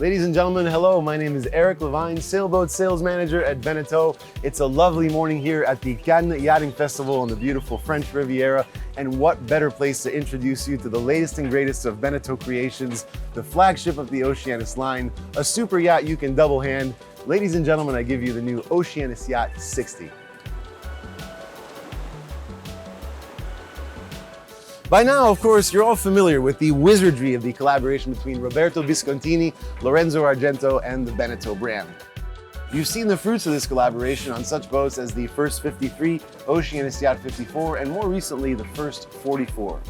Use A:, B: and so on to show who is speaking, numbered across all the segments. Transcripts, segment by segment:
A: Ladies and gentlemen, hello. My name is Eric Levine, Sailboat Sales Manager at BENETEAU. It's a lovely morning here at the Cannes Yachting Festival on the beautiful French Riviera. And what better place to introduce you to the latest and greatest of BENETEAU creations, the flagship of the Oceanis line, a super yacht you can double hand. Ladies and gentlemen, I give you the new Oceanis Yacht 60. By now, of course, you're all familiar with the wizardry of the collaboration between Roberto Viscontini, Lorenzo Argento, and the BENETEAU brand. You've seen the fruits of this collaboration on such boats as the first 53, Oceanis Yacht 54, and more recently, the first 44.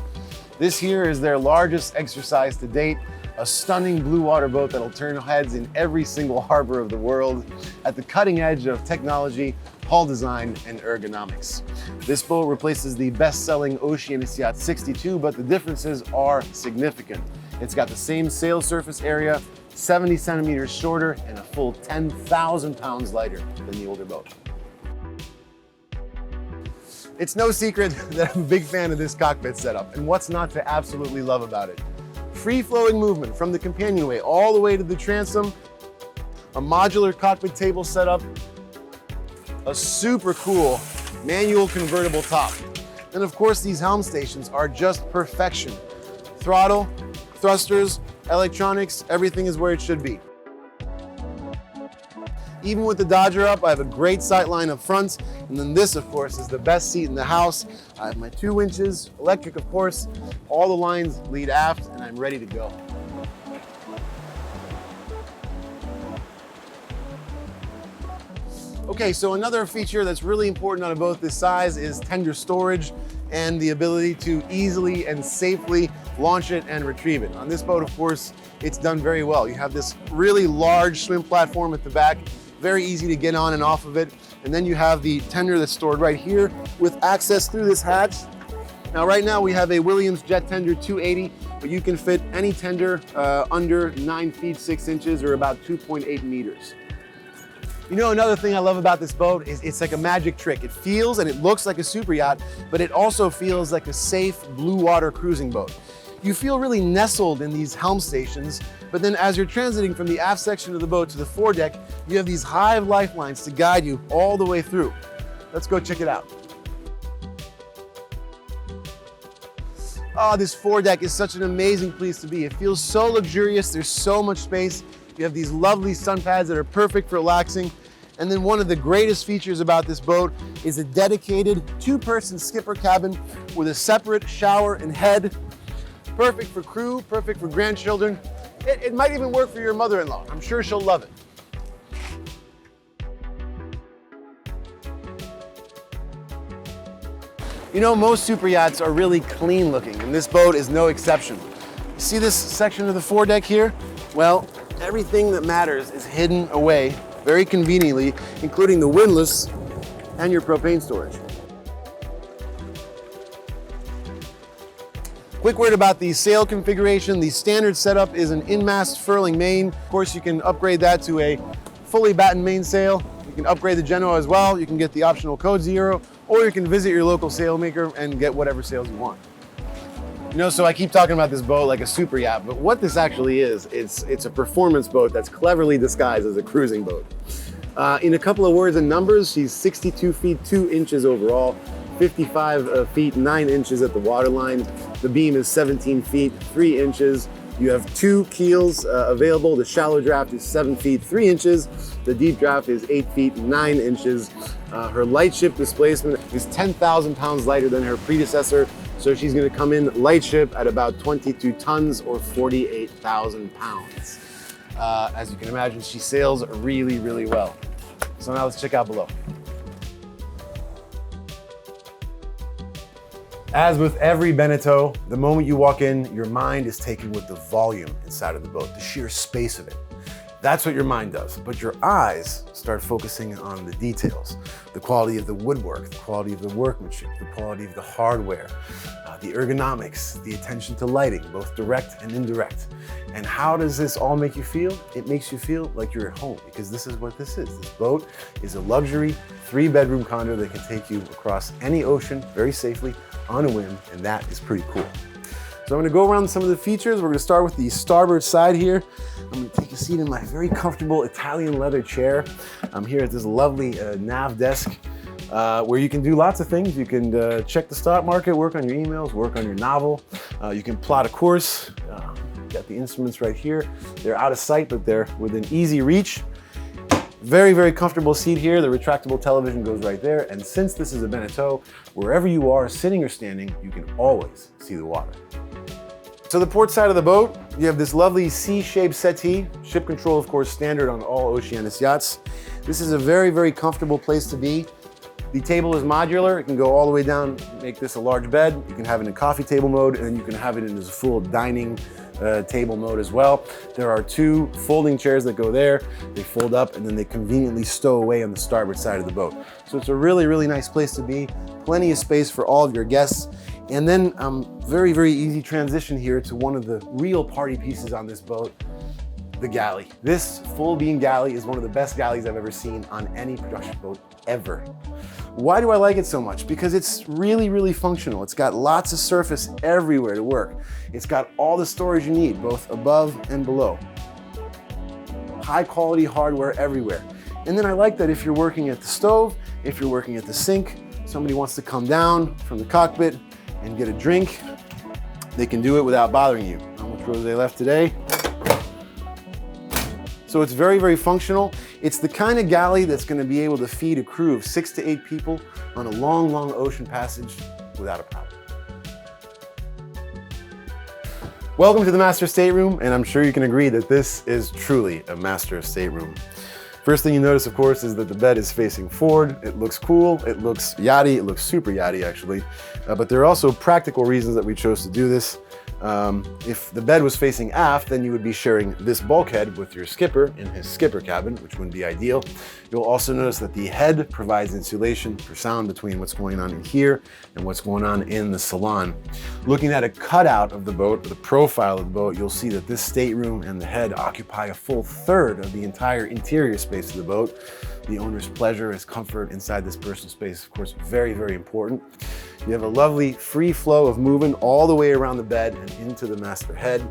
A: This here is their largest exercise to date, a stunning blue water boat that'll turn heads in every single harbor of the world at the cutting edge of technology, hull design, and ergonomics. This boat replaces the best-selling Oceanis Yacht 62, but the differences are significant. It's got the same sail surface area, 70 centimeters shorter, and a full 10,000 pounds lighter than the older boat. It's no secret that I'm a big fan of this cockpit setup, and what's not to absolutely love about it? Free-flowing movement from the companionway all the way to the transom, a modular cockpit table setup, a super cool manual convertible top. And of course, these helm stations are just perfection. Throttle, thrusters, electronics, everything is where it should be. Even with the Dodger up, I have a great sight line up front. And then this, of course, is the best seat in the house. I have my 2 winches, electric, of course. All the lines lead aft, and I'm ready to go. Okay, so another feature that's really important on a boat this size is tender storage and the ability to easily and safely launch it and retrieve it. On this boat, of course, it's done very well. You have this really large swim platform at the back, very easy to get on and off of it. And then you have the tender that's stored right here with access through this hatch. Now, right now we have a Williams Jet Tender 280, but you can fit any tender under 9 feet 6 inches or about 2.8 meters. You know, another thing I love about this boat is it's like a magic trick. It feels and it looks like a super yacht, but it also feels like a safe blue water cruising boat. You feel really nestled in these helm stations, but then as you're transiting from the aft section of the boat to the foredeck, you have these hive lifelines to guide you all the way through. Let's go check it out. Oh, this foredeck is such an amazing place to be. It feels so luxurious. There's so much space. You have these lovely sun pads that are perfect for relaxing. And then one of the greatest features about this boat is a dedicated 2-person skipper cabin with a separate shower and head. Perfect for crew, perfect for grandchildren. It might even work for your mother-in-law. I'm sure she'll love it. You know, most super yachts are really clean looking, and this boat is no exception. See this section of the foredeck here? Well, everything that matters is hidden away very conveniently, including the windlass and your propane storage. Quick word about the sail configuration. The standard setup is an in-mast furling main. Of course, you can upgrade that to a fully battened mainsail. You can upgrade the Genoa as well. You can get the optional Code Zero, or you can visit your local sail maker and get whatever sails you want. You know, so I keep talking about this boat like a super yacht, but what this actually is, it's a performance boat that's cleverly disguised as a cruising boat. In a couple of words and numbers, she's 62 feet 2 inches overall, 55 feet 9 inches at the waterline. The beam is 17 feet 3 inches. You have 2 keels available. The shallow draft is 7 feet 3 inches. The deep draft is 8 feet 9 inches. Her lightship displacement is 10,000 pounds lighter than her predecessor. So she's gonna come in lightship at about 22 tons or 48,000 pounds. As you can imagine, she sails really, really well. So now let's check out below. As with every BENETEAU, the moment you walk in, your mind is taken with the volume inside of the boat, the sheer space of it. That's what your mind does, but your eyes start focusing on the details, the quality of the woodwork, the quality of the workmanship, the quality of the hardware, the ergonomics, the attention to lighting, both direct and indirect. And how does this all make you feel? It makes you feel like you're at home, because this is what this is. This boat is a luxury 3-bedroom condo that can take you across any ocean very safely on a whim, and that is pretty cool. So I'm gonna go around some of the features. We're gonna start with the starboard side here. I'm gonna take a seat in my very comfortable Italian leather chair. I'm here at this lovely nav desk where you can do lots of things. You can check the stock market, work on your emails, work on your novel. You can plot a course. Got the instruments right here. They're out of sight, but they're within easy reach. Very, very comfortable seat here. The retractable television goes right there. And since this is a BENETEAU, wherever you are, sitting or standing, you can always see the water. So the port side of the boat, you have this lovely C-shaped settee. Ship control, of course, standard on all Oceanis yachts. This is a very, very comfortable place to be. The table is modular. It can go all the way down, make this a large bed. You can have it in coffee table mode, and then you can have it in this full dining table mode as well. There are two folding chairs that go there. They fold up and then they conveniently stow away on the starboard side of the boat. So it's a really, really nice place to be. Plenty of space for all of your guests. And then very, very easy transition here to one of the real party pieces on this boat, the galley. This full beam galley is one of the best galleys I've ever seen on any production boat ever. Why do I like it so much? Because it's really, really functional. It's got lots of surface everywhere to work. It's got all the storage you need, both above and below. High quality hardware everywhere. And then I like that if you're working at the stove, if you're working at the sink, somebody wants to come down from the cockpit and get a drink, they can do it without bothering you. How much rosé left today? So it's very, very functional. It's the kind of galley that's going to be able to feed a crew of 6 to 8 people on a long, long ocean passage without a problem. Welcome to the master stateroom, and I'm sure you can agree that this is truly a master stateroom. First thing you notice, of course, is that the bed is facing forward. It looks cool, it looks yachty, it looks super yachty actually, but there are also practical reasons that we chose to do this. If the bed was facing aft, then you would be sharing this bulkhead with your skipper in his skipper cabin, which wouldn't be ideal. You'll also notice that the head provides insulation for sound between what's going on in here and what's going on in the salon. Looking at a cutout of the boat, the profile of the boat, you'll see that this stateroom and the head occupy a full third of the entire interior space of the boat. The owner's pleasure, his comfort inside this personal space, of course, very, very important. You have a lovely free flow of movement all the way around the bed and into the master head.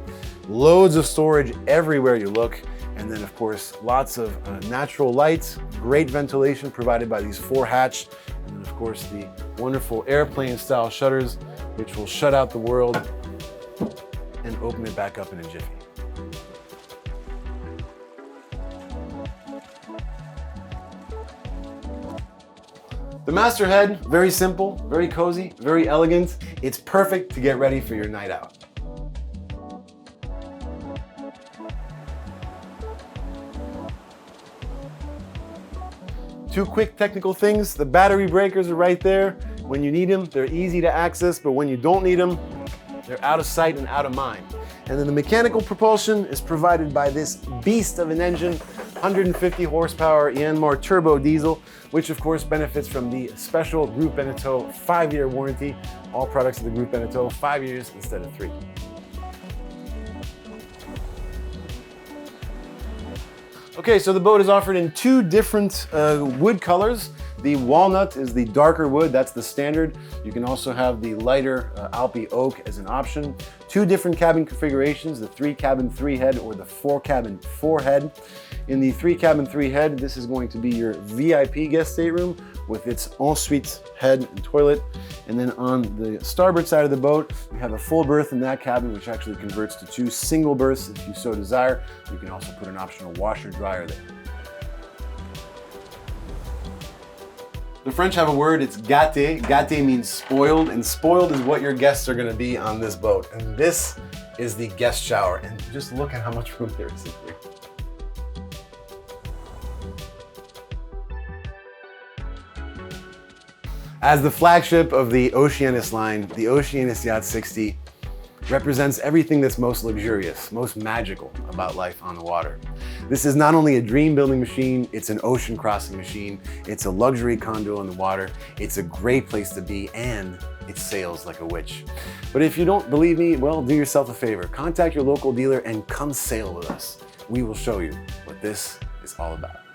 A: Loads of storage everywhere you look. And then, of course, lots of natural lights, great ventilation provided by these 4 hatch. And then, of course, the wonderful airplane-style shutters, which will shut out the world and open it back up in a jiffy. The master head, very simple, very cozy, very elegant. It's perfect to get ready for your night out. Two quick technical things. The battery breakers are right there. When you need them, they're easy to access, but when you don't need them, they're out of sight and out of mind. And then the mechanical propulsion is provided by this beast of an engine, 150 horsepower Yanmar turbo diesel, which of course benefits from the special Group BENETEAU 5-year warranty. All products of the Group BENETEAU, 5 years instead of 3. Okay, so the boat is offered in 2 different wood colors. The walnut is the darker wood, that's the standard. You can also have the lighter Alpi oak as an option. 2 different cabin configurations, the 3-cabin 3-head or the 4-cabin 4-head. In the 3-cabin 3-head, this is going to be your VIP guest stateroom with its ensuite head and toilet. And then on the starboard side of the boat, we have a full berth in that cabin, which actually converts to 2 single berths if you so desire. You can also put an optional washer dryer there. The French have a word, it's gâté. Gâté means spoiled, and spoiled is what your guests are gonna be on this boat. And this is the guest shower, and just look at how much room there is in here. As the flagship of the Oceanis line, the Oceanis Yacht 60 represents everything that's most luxurious, most magical about life on the water. This is not only a dream building machine, it's an ocean crossing machine, it's a luxury condo on the water, it's a great place to be, and it sails like a witch. But if you don't believe me, well, do yourself a favor. Contact your local dealer and come sail with us. We will show you what this is all about.